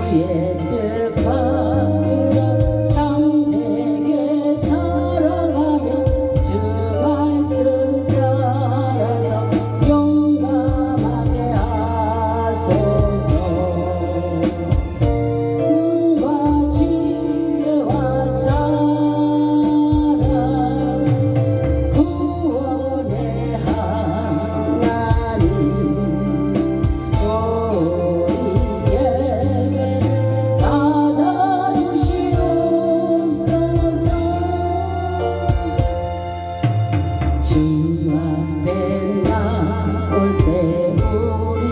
주의 뜻 받들어 참되게 살아가며 주 말씀 따라서 용감하게 하소서. 능과 지혜와 사랑 구원의 하나님 우리 예배를 받아주시옵소서. 주 앞에 나올 때 우리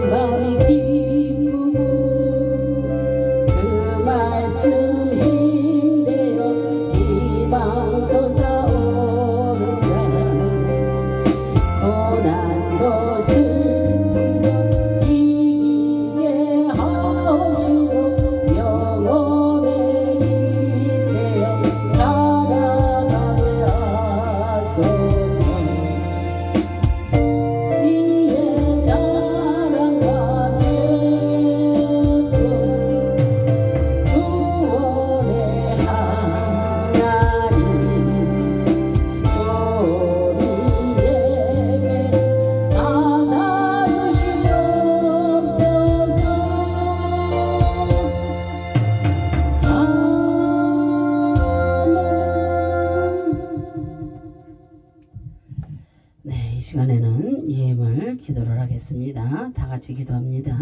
마음이 기쁘고 그 말씀 힘내어 희망 솟아오른다. 고난도 슬픔도 이기게 하시고 영혼의 힘 되어 살아가게 하소서. 이의 자랑과 대도 구원의 하나님 우리 예배를 받아주시옵소서. 네, 이 시간에는 예물 기도를 하겠습니다. 다 같이 기도합니다.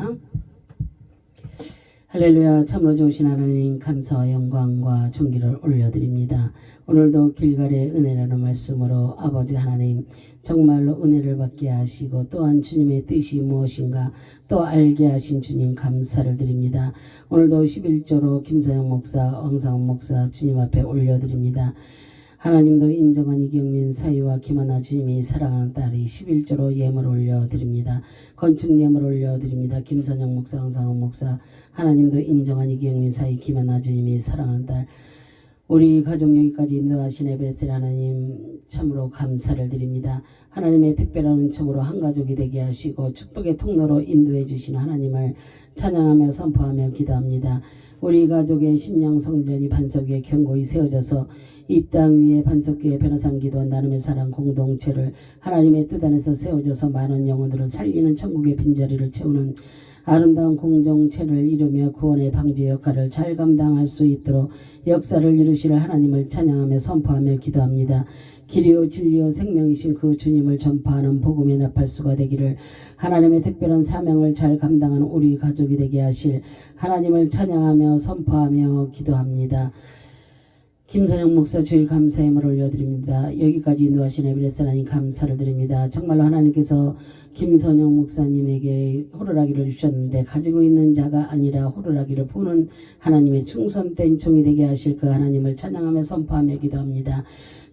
할렐루야. 참으로 좋으신 하나님 감사와 영광과 존귀를 올려드립니다. 오늘도 길갈의 은혜라는 말씀으로 아버지 하나님 정말로 은혜를 받게 하시고 또한 주님의 뜻이 무엇인가 또 알게 하신 주님 감사를 드립니다. 오늘도 11조로 김서영 목사, 왕상훈 목사 주님 앞에 올려드립니다. 하나님도 인정한 이경민 사위와 김하나 주님이 사랑하는 딸이 11조로 예물 올려드립니다. 건축 예물 올려드립니다. 김선영 목사, 황상훈 목사, 하나님도 인정한 이경민 사위 김하나 주님이 사랑하는 딸 우리 가족 여기까지 인도하신 에베레스 하나님 참으로 감사를 드립니다. 하나님의 특별한 은총으로 한 가족이 되게 하시고 축복의 통로로 인도해 주신 하나님을 찬양하며 선포하며 기도합니다. 우리 가족의 심령 성전이 반석 위에 견고히 세워져서 이 땅 위에 반석 위에 변호상 기도한 나눔의 사랑 공동체를 하나님의 뜻 안에서 세워져서 많은 영혼들을 살리는 천국의 빈자리를 채우는 아름다운 공동체를 이루며 구원의 방지 역할을 잘 감당할 수 있도록 역사를 이루실 하나님을 찬양하며 선포하며 기도합니다. 길이요 진리요 생명이신 그 주님을 전파하는 복음의 나팔수가 되기를 하나님의 특별한 사명을 잘 감당하는 우리 가족이 되게 하실 하나님을 찬양하며 선포하며 기도합니다. 김선영 목사 주일 감사함을 올려드립니다. 여기까지 인도하신 에베레스 하나님 감사를 드립니다. 정말로 하나님께서 김선영 목사님에게 호루라기를 주셨는데 가지고 있는 자가 아니라 호루라기를 부는 하나님의 충성된 종이 되게 하실 그 하나님을 찬양하며 선포하며 기도합니다.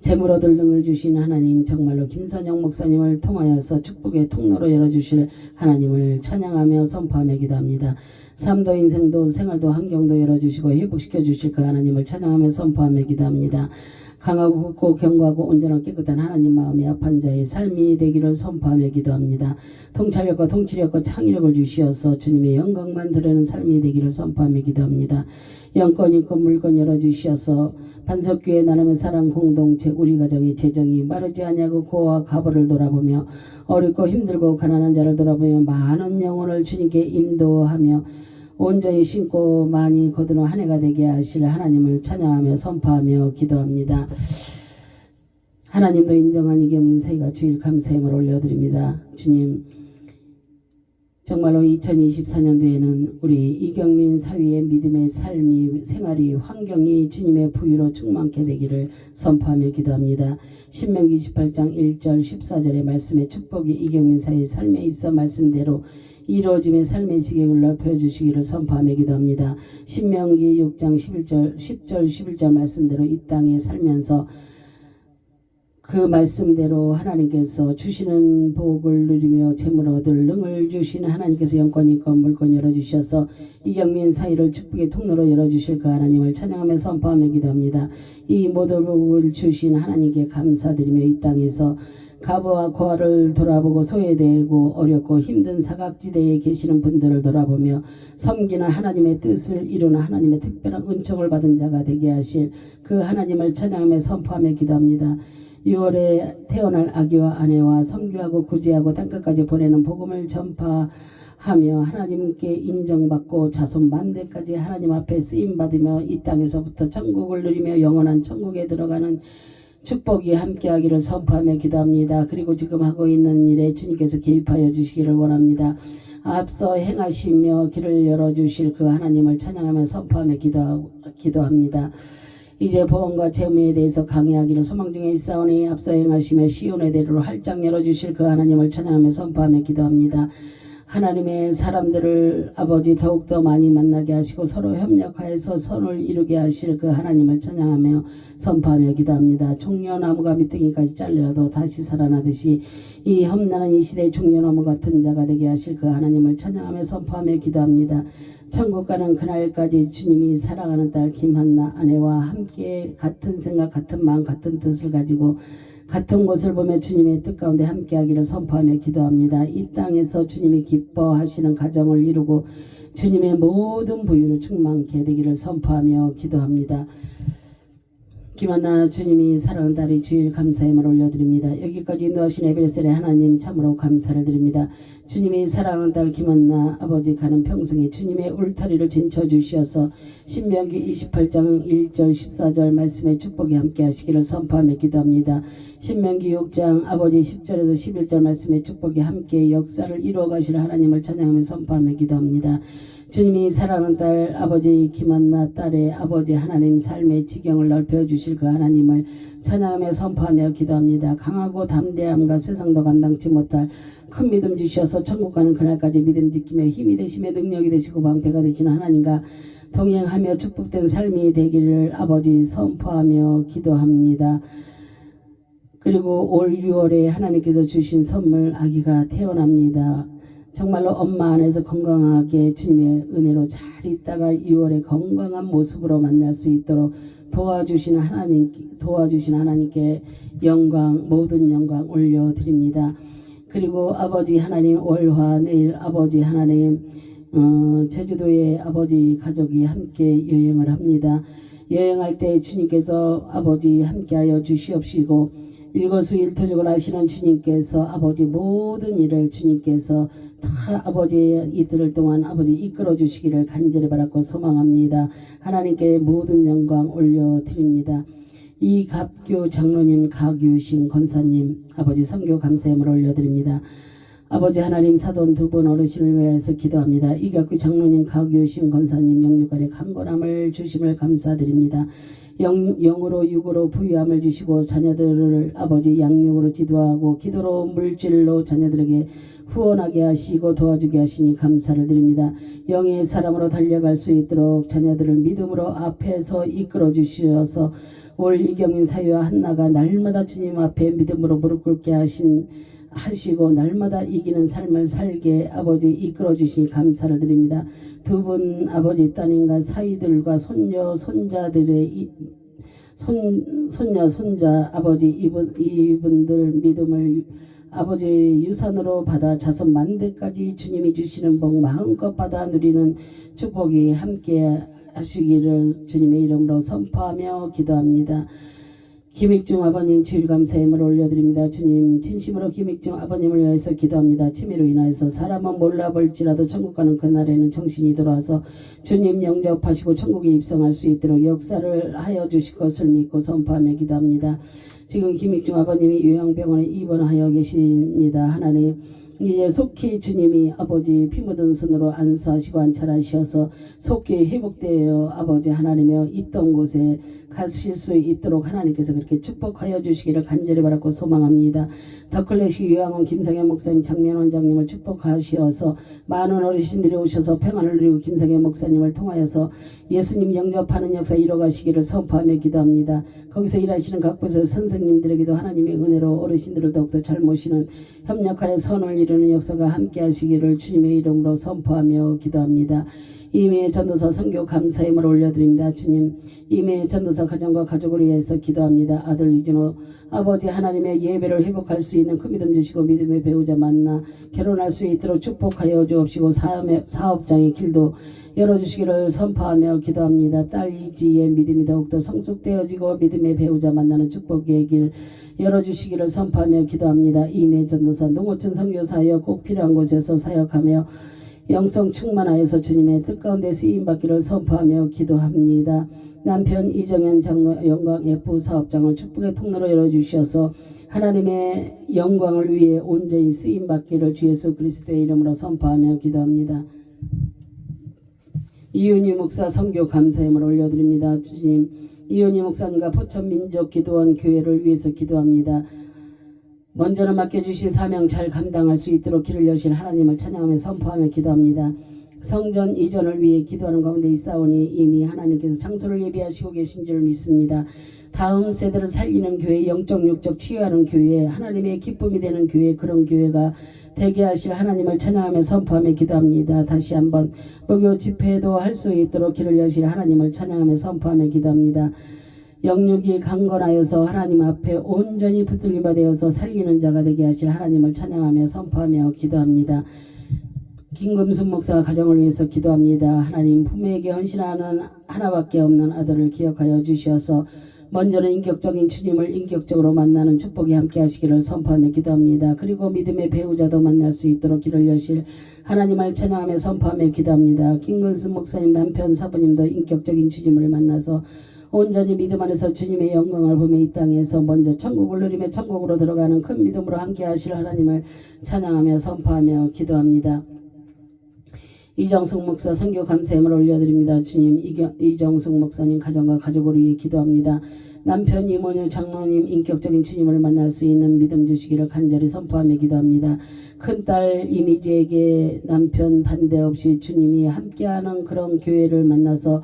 재물 얻을 능을 주신 하나님 정말로 김선영 목사님을 통하여서 축복의 통로로 열어주실 하나님을 찬양하며 선포하며 기도합니다. 삶도 인생도 생활도 환경도 열어주시고 회복시켜 주실 그 하나님을 찬양하며 선포하며 기도합니다. 강하고 굳고 견고하고 온전하고 깨끗한 하나님 마음의 합한 자의 삶이 되기를 선포하며 기도합니다. 통찰력과 통치력과 창의력을 주시어서 주님의 영광만 드러내는 삶이 되기를 선포하며 기도합니다. 영권 인권 물권 열어주시어서 반석교회 나눔의 사랑 공동체 우리 가정의 재정이 마르지 아니하고 고와 가보를 돌아보며 어렵고 힘들고 가난한 자를 돌아보며 많은 영혼을 주님께 인도하며 온전히 심고 많이 거두는 한 해가 되게 하실 하나님을 찬양하며 선포하며 기도합니다. 하나님도 인정한 이경민 사위가 주일 감사함을 올려드립니다. 주님 정말로 2024년도에는 우리 이경민 사위의 믿음의 삶이 생활이 환경이 주님의 부유로 충만케 되기를 선포하며 기도합니다. 신명기 28장 1절 14절의 말씀의 축복이 이경민 사위의 삶에 있어 말씀대로 이루어짐의 삶의 지경을 넓혀주시기를 선포하며 기도합니다. 신명기 6장 10절 11절 말씀대로 이 땅에 살면서 그 말씀대로 하나님께서 주시는 복을 누리며 재물 얻을 능을 주시는 하나님께서 영권 인권 물권 열어주셔서 이경민 사위를 축복의 통로로 열어주실 그 하나님을 찬양하며 선포하며 기도합니다. 이 모든 복을 주신 하나님께 감사드리며 이 땅에서 가부와 고아를 돌아보고 소외되고 어렵고 힘든 사각지대에 계시는 분들을 돌아보며 섬기는 하나님의 뜻을 이루는 하나님의 특별한 은총을 받은 자가 되게 하실 그 하나님을 찬양하며 선포하며 기도합니다. 6월에 태어날 아기와 아내와 선교하고 구제하고 땅끝까지 보내는 복음을 전파하며 하나님께 인정받고 자손 만대까지 하나님 앞에 쓰임받으며 이 땅에서부터 천국을 누리며 영원한 천국에 들어가는 축복이 함께하기를 선포하며 기도합니다. 그리고 지금 하고 있는 일에 주님께서 개입하여 주시기를 원합니다. 앞서 행하시며 길을 열어주실 그 하나님을 찬양하며 선포하며 기도합니다. 이제 보험과 재무에 대해서 강의하기를 소망 중에 있사오니 앞서 행하시며 시온의 대로로 활짝 열어주실 그 하나님을 찬양하며 선포하며 기도합니다. 하나님의 사람들을 아버지 더욱더 많이 만나게 하시고 서로 협력하여서 선을 이루게 하실 그 하나님을 찬양하며 선포하며 기도합니다. 종려나무가 밑둥이까지 잘려도 다시 살아나듯이 이 험난한 이 시대의 종려나무 같은 자가 되게 하실 그 하나님을 찬양하며 선포하며 기도합니다. 천국 가는 그날까지 주님이 사랑하는 딸 김한나 아내와 함께 같은 생각 같은 마음 같은 뜻을 가지고 같은 곳을 보며 주님의 뜻 가운데 함께하기를 선포하며 기도합니다. 이 땅에서 주님이 기뻐하시는 가정을 이루고 주님의 모든 부유로 충만케 되기를 선포하며 기도합니다. 김한나 주님이 사랑하는 딸이 주일 감사함을 올려드립니다. 여기까지 인도하신 에베레셀의 하나님 참으로 감사를 드립니다. 주님이 사랑하는 딸 김한나 아버지 가는 평생에 주님의 울타리를 진쳐주시어서 신명기 28장 1절 14절 말씀의 축복이 함께 하시기를 선포하며 기도합니다. 신명기 6장 아버지 10절에서 11절 말씀의 축복이 함께 역사를 이루어 가실 하나님을 찬양하며 선포하며 기도합니다. 주님이 사랑하는 딸 아버지 김한나 딸의 아버지 하나님 삶의 지경을 넓혀주실 그 하나님을 찬양하며 선포하며 기도합니다. 강하고 담대함과 세상도 감당치 못할 큰 믿음 주셔서 천국 가는 그날까지 믿음 지키며 힘이 되시며 능력이 되시고 방패가 되시는 하나님과 동행하며 축복된 삶이 되기를 아버지 선포하며 기도합니다. 그리고 올 6월에 하나님께서 주신 선물 아기가 태어납니다. 정말로 엄마 안에서 건강하게 주님의 은혜로 잘 있다가 2월에 건강한 모습으로 만날 수 있도록 도와주시는 하나님께 영광 모든 영광 올려드립니다. 그리고 아버지 하나님 월화 내일 아버지 하나님 제주도에 아버지 가족이 함께 여행을 합니다. 여행할 때 주님께서 아버지 함께하여 주시옵시고 일거수일투족을 하시는 주님께서 아버지 모든 일을 주님께서 다 아버지 이틀 동안 아버지 이끌어 주시기를 간절히 바라고 소망합니다. 하나님께 모든 영광 올려드립니다. 이갑규 장로님, 가규신 권사님 아버지 선교 감사함을 올려드립니다. 아버지 하나님 사돈 두 분 어르신을 위해서 기도합니다. 이갑규 장로님, 가규신 권사님 영육간의 강건함을 주심을 감사드립니다. 영으로 육으로 부유함을 주시고 자녀들을 아버지 양육으로 지도하고 기도로 물질로 자녀들에게 후원하게 하시고 도와주게 하시니 감사를 드립니다. 영의 사람으로 달려갈 수 있도록 자녀들을 믿음으로 앞에서 이끌어 주시어서 올 이경민 사위와 한나가 날마다 주님 앞에 믿음으로 무릎 꿇게 하시고 날마다 이기는 삶을 살게 아버지 이끌어 주시니 감사를 드립니다. 두 분 아버지 따님과 사위들과 손녀 손자들의 손녀 손자 아버지 이분들 믿음을 아버지 유산으로 받아 자손 만대까지 주님이 주시는 복 마음껏 받아 누리는 축복이 함께 하시기를 주님의 이름으로 선포하며 기도합니다. 김익중 아버님 주일 감사함을 올려드립니다. 주님 진심으로 김익중 아버님을 위해서 기도합니다. 치매로 인하여서 사람은 몰라볼지라도 천국 가는 그날에는 정신이 돌아와서 주님 영접하시고 천국에 입성할 수 있도록 역사를 하여 주실 것을 믿고 선포하며 기도합니다. 지금 김익중 아버님이 요양병원에 입원하여 계십니다. 하나님 이제 속히 주님이 아버지 피 묻은 손으로 안수하시고 안찰하셔서 속히 회복되어 아버지 하나님의 있던 곳에 가실 수 있도록 하나님께서 그렇게 축복하여 주시기를 간절히 바라고 소망합니다. 더클래식 요양원 김성현 목사님 장면 원장님을 축복하시어서 많은 어르신들이 오셔서 평안을 누리고 김성현 목사님을 통하여서 예수님 영접하는 역사 이뤄가시기를 선포하며 기도합니다. 거기서 일하시는 각 부서 선생님들에게도 하나님의 은혜로 어르신들을 더욱더 잘 모시는 협력하여 선을 이루는 역사가 함께 하시기를 주님의 이름으로 선포하며 기도합니다. 이메 전도사 선교 감사임을 올려드립니다. 주님, 이메 전도사 가정과 가족을 위해서 기도합니다. 아들 이준호 아버지 하나님의 예배를 회복할 수 있는 큰 믿음 주시고 믿음의 배우자 만나 결혼할 수 있도록 축복하여 주옵시고 사업장의 길도 열어주시기를 선포하며 기도합니다. 딸 이지의 믿음이 더욱더 성숙되어지고 믿음의 배우자 만나는 축복의 길 열어주시기를 선포하며 기도합니다. 이메 전도사 농어촌 선교사여 꼭 필요한 곳에서 사역하며 영성 충만하여서 주님의 뜻 가운데 쓰임받기를 선포하며 기도합니다. 남편 이정현 장로 영광 F 사업장을 축복의 통로로 열어주셔서 하나님의 영광을 위해 온전히 쓰임받기를 주 예수 그리스도의 이름으로 선포하며 기도합니다. 이윤희 목사 선교 감사임을 올려드립니다. 주님, 이윤희 목사님과 포천민족기도원 교회를 위해서 기도합니다. 먼저는 맡겨주신 사명 잘 감당할 수 있도록 길을 여신 하나님을 찬양하며 선포하며 기도합니다. 성전 이전을 위해 기도하는 가운데 있사오니 이미 하나님께서 장소를 예비하시고 계신 줄 믿습니다. 다음 세대를 살리는 교회, 영적 육적 치유하는 교회, 하나님의 기쁨이 되는 교회, 그런 교회가 되게 하실 하나님을 찬양하며 선포하며 기도합니다. 다시 한번 목요 집회도 할 수 있도록 길을 여실 하나님을 찬양하며 선포하며 기도합니다. 영육이 강건하여서 하나님 앞에 온전히 붙들림바 되어서 살리는 자가 되게 하실 하나님을 찬양하며 선포하며 기도합니다. 김금순 목사가 가정을 위해서 기도합니다. 하나님, 부모에게 헌신하는 하나밖에 없는 아들을 기억하여 주셔서 먼저는 인격적인 주님을 인격적으로 만나는 축복이 함께 하시기를 선포하며 기도합니다. 그리고 믿음의 배우자도 만날 수 있도록 길을 여실 하나님을 찬양하며 선포하며 기도합니다. 김근순 목사님 남편 사부님도 인격적인 주님을 만나서 온전히 믿음 안에서 주님의 영광을 보며 이 땅에서 먼저 천국을 누리며 천국으로 들어가는 큰 믿음으로 함께 하실 하나님을 찬양하며 선포하며 기도합니다. 이정숙 목사 선교 감사함을 올려드립니다. 주님, 이정숙 목사님 가정과 가족을 위해 기도합니다. 남편 이모녀 장로님 인격적인 주님을 만날 수 있는 믿음 주시기를 간절히 선포하며 기도합니다. 큰딸 이미지에게 남편 반대 없이 주님이 함께하는 그런 교회를 만나서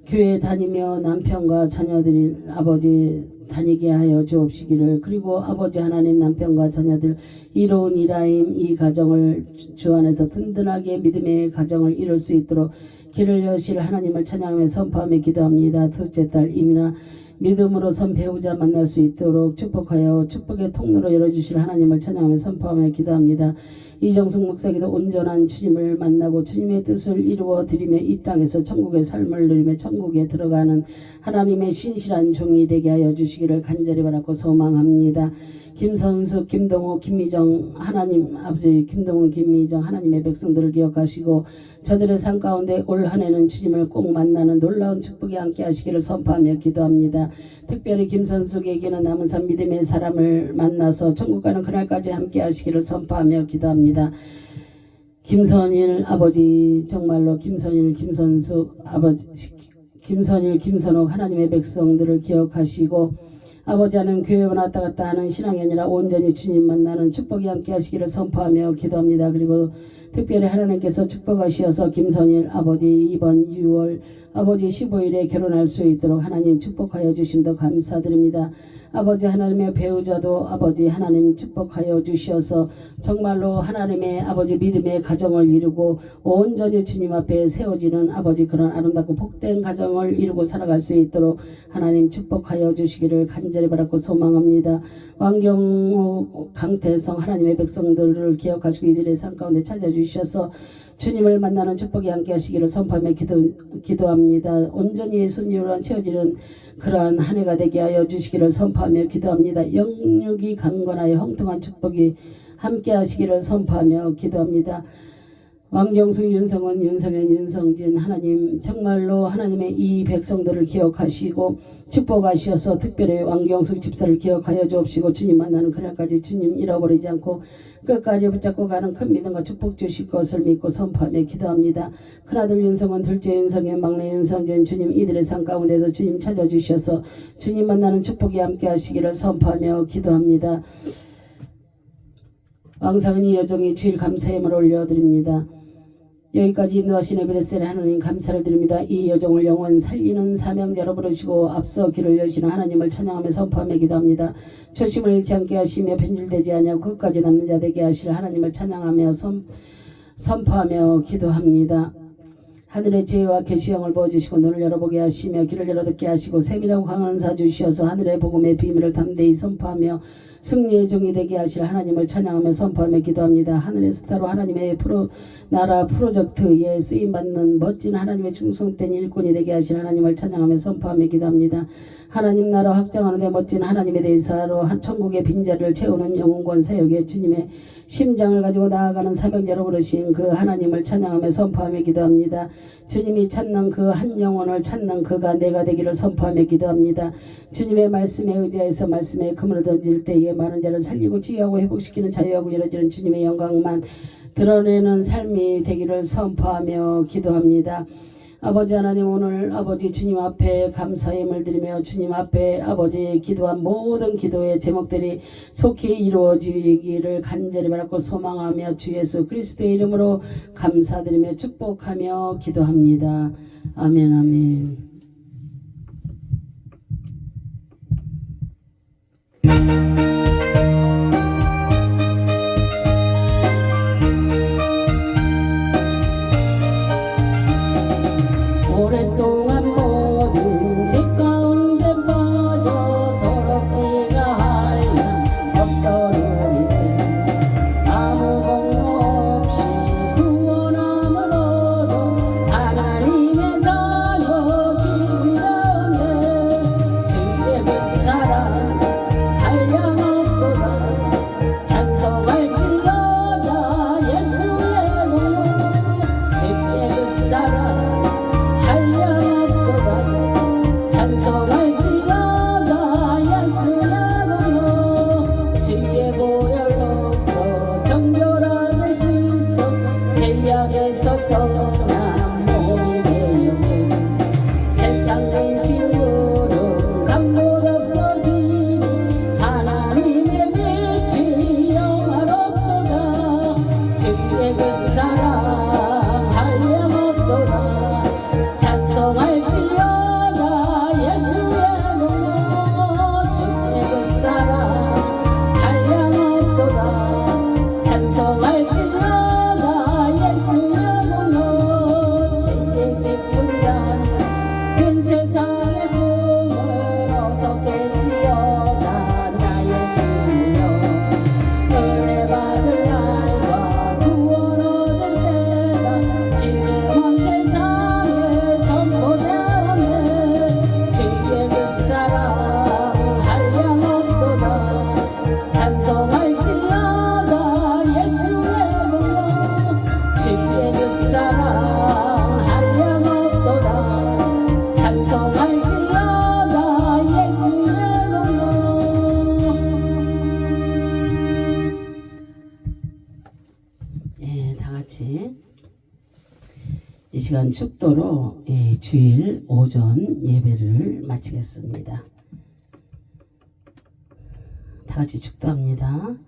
교회 다니며 남편과 자녀들이 아버지 다니게 하여 주옵시기를, 그리고 아버지 하나님 남편과 자녀들 이로운 이라임 이 가정을 주 안에서 든든하게 믿음의 가정을 이룰 수 있도록 길을 여실 하나님을 찬양하며 선포하며 기도합니다. 둘째 딸 이민아 믿음으로 선 배우자 만날 수 있도록 축복하여 축복의 통로로 열어주실 하나님을 찬양하며 선포하며 기도합니다. 이정숙 목사기도 온전한 주님을 만나고 주님의 뜻을 이루어 드리며 이 땅에서 천국의 삶을 누리며 천국에 들어가는 하나님의 신실한 종이 되게 하여 주시기를 간절히 바라고 소망합니다. 김선숙, 김동호, 김미정 하나님 아버지 김동훈, 김미정 하나님의 백성들을 기억하시고 저들의 삶 가운데 올 한 해는 주님을 꼭 만나는 놀라운 축복이 함께 하시기를 선포하며 기도합니다. 특별히 김선숙에게는 남은 삶 믿음의 사람을 만나서 천국 가는 그날까지 함께 하시기를 선포하며 기도합니다. 김선일 아버지 정말로 김선일, 김선숙 아버지 김선일, 김선옥 하나님의 백성들을 기억하시고 아버지 하나님 교회 왔다 갔다 하는 신앙이 아니라 온전히 주님 만나는 축복이 함께 하시기를 선포하며 기도합니다. 그리고 특별히 하나님께서 축복하시어서 김선일 아버지 이번 6월 아버지 15일에 결혼할 수 있도록 하나님 축복하여 주심도 감사드립니다. 아버지 하나님의 배우자도 아버지 하나님 축복하여 주셔서 정말로 하나님의 아버지 믿음의 가정을 이루고 온전히 주님 앞에 세워지는 아버지 그런 아름답고 복된 가정을 이루고 살아갈 수 있도록 하나님 축복하여 주시기를 간절히 바라고 소망합니다. 왕경호 강태성 하나님의 백성들을 기억하시고 이들의 삶 가운데 찾아주셔서 주님을 만나는 축복이 함께 하시기를 선포하며 기도합니다. 온전히 예수님으로 채워지는 그러한 한 해가 되게 하여 주시기를 선포하며 기도합니다. 영육이 강건하여 형통한 축복이 함께 하시기를 선포하며 기도합니다. 왕경수, 윤성원, 윤성현, 윤성진 하나님 정말로 하나님의 이 백성들을 기억하시고 축복하시어서 특별히 왕경수 집사를 기억하여 주옵시고 주님 만나는 그날까지 주님 잃어버리지 않고 끝까지 붙잡고 가는 큰 믿음과 축복 주실 것을 믿고 선포하며 기도합니다. 큰아들 윤성원, 둘째 윤성현, 막내 윤성진 주님 이들의 삶 가운데도 주님 찾아주셔서 주님 만나는 축복이 함께 하시기를 선포하며 기도합니다. 왕상은이 여정이 주일 감사함을 올려드립니다. 여기까지 인도하신 에베레스의 하나님 감사를 드립니다. 이 여정을 영원 살리는 사명자로 부르시고 앞서 길을 여시는 하나님을 찬양하며 선포하며 기도합니다. 초심을 잃지 않게 하시며 변질되지 아니하고 끝까지 남는 자 되게 하실 하나님을 찬양하며 선포하며 기도합니다. 하늘의 지혜와 계시형을 보여주시고 눈을 열어보게 하시며 귀를 열어 듣게 하시고 세밀하고 강한 은사 주시어서 하늘의 복음의 비밀을 담대히 선포하며 승리의 종이 되게 하실 하나님을 찬양하며 선포하며 기도합니다. 하늘의 스타로 하나님의 나라 프로젝트에 쓰임받는 멋진 하나님의 충성된 일꾼이 되게 하실 하나님을 찬양하며 선포하며 기도합니다. 하나님 나라 확장하는 데 멋진 하나님의 대사로 천국의 빈자리를 채우는 영웅권 사역에 주님의 심장을 가지고 나아가는 사명자로 부르신 그 하나님을 찬양하며 선포하며 기도합니다. 주님이 찾는 그 한 영혼을 찾는 그가 내가 되기를 선포하며 기도합니다. 주님의 말씀에 의지해서 말씀에 그물을 던질 때에 많은 자를 살리고 치유하고 회복시키는 자유하고 이루어지는 주님의 영광만 드러내는 삶이 되기를 선포하며 기도합니다. 아버지 하나님, 오늘 아버지 주님 앞에 감사의 힘을 드리며 주님 앞에 아버지 기도한 모든 기도의 제목들이 속히 이루어지기를 간절히 바라고 소망하며 주 예수 그리스도의 이름으로 감사드리며 축복하며 기도합니다. 아멘 아멘. 오랫동안 모든 죄 가운데 빠져 더럽기가 하얀 엎드러리되 아무 공로 없이 구원함을 얻어 하나님의 자녀 지은다네. 주의 그 사랑 한량없도다 찬송할지어다 예수의 문. 주의 그 사랑 이 시간 축도로 주일 오전 예배를 마치겠습니다. 다 같이 축도합니다.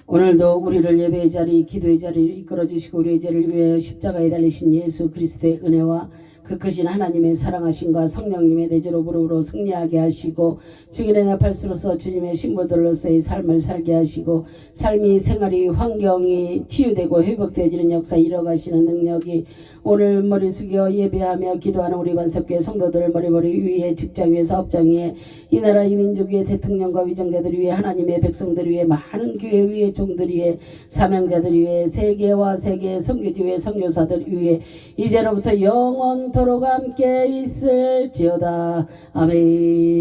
오늘도 우리를 예배의 자리, 기도의 자리를 이끌어 주시고 우리의 죄를 위하여 십자가에 달리신 예수 그리스도의 은혜와 그 크신 하나님의 사랑하심과 성령님의 내주로 부르로 승리하게 하시고 증인의 나팔수로서 주님의 신부들로서의 삶을 살게 하시고 삶이 생활이 환경이 치유되고 회복되어지는 역사 이뤄가시는 능력이 오늘 머리 숙여 예배하며 기도하는 우리 반석교회 성도들 머리 위에 직장 위에 사업장 위에 이 나라 이 민족 위에 대통령과 위정자들 위에 하나님의 백성들 위에 많은 교회 위에 종들 위에 사명자들 위에 세계와 세계 선교지 위에 선교사들 위에 이제로부터 영원토록 함께 있을지어다. 아멘.